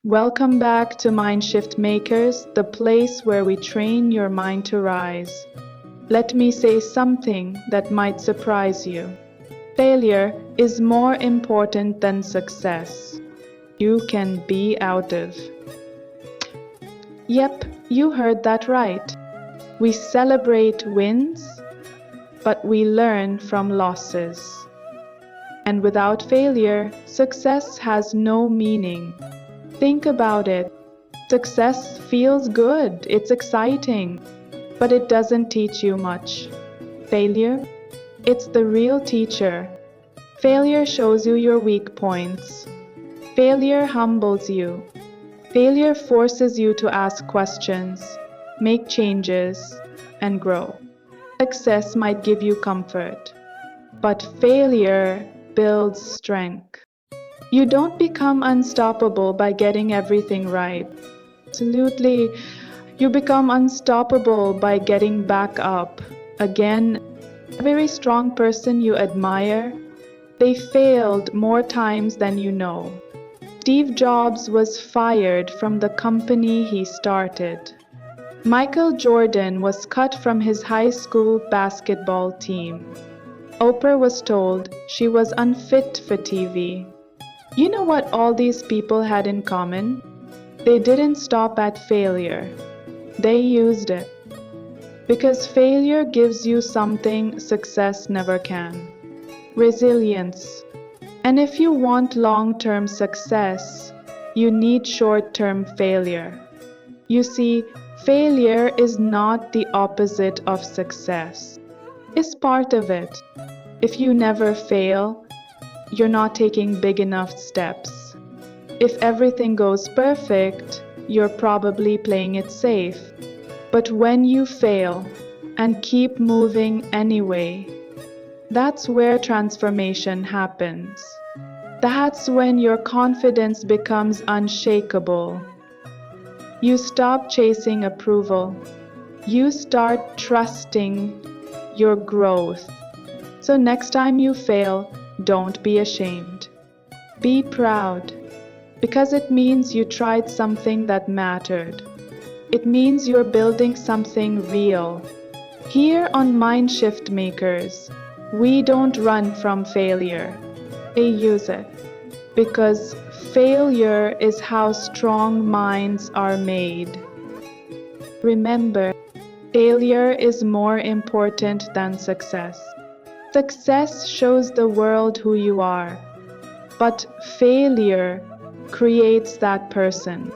Welcome back to MindShift Makers, the place where we train your mind to rise. Let me say something that might surprise you. Failure is more important than success. You can be out of. Yep, you heard that right. We celebrate wins, but we learn from losses. And without failure, success has no meaning. Think about it. Success feels good, it's exciting, but it doesn't teach you much. Failure? It's the real teacher. Failure shows you your weak points. Failure humbles you. Failure forces you to ask questions, make changes, and grow. Success might give you comfort, but failure builds strength. You don't become unstoppable by getting everything right. Absolutely. You become unstoppable by getting back up. Again, a very strong person you admire, they failed more times than you know. Steve Jobs was fired from the company he started. Michael Jordan was cut from his high school basketball team. Oprah was told she was unfit for TV. You know what all these people had in common? They didn't stop at failure. They used it. Because failure gives you something success never can. Resilience. And if you want long-term success, you need short-term failure. You see, failure is not the opposite of success. It's part of it. If you never fail, you're not taking big enough steps. If everything goes perfect, you're probably playing it safe. But when you fail and keep moving anyway, that's where transformation happens. That's when your confidence becomes unshakable. You stop chasing approval. You start trusting your growth. So next time you fail, don't be ashamed. Be proud, because it means you tried something that mattered. It means you're building something real. Here on MindShift Makers, we don't run from failure. We use it. Because failure is how strong minds are made. Remember, failure is more important than success. Success shows the world who you are, but failure creates that person.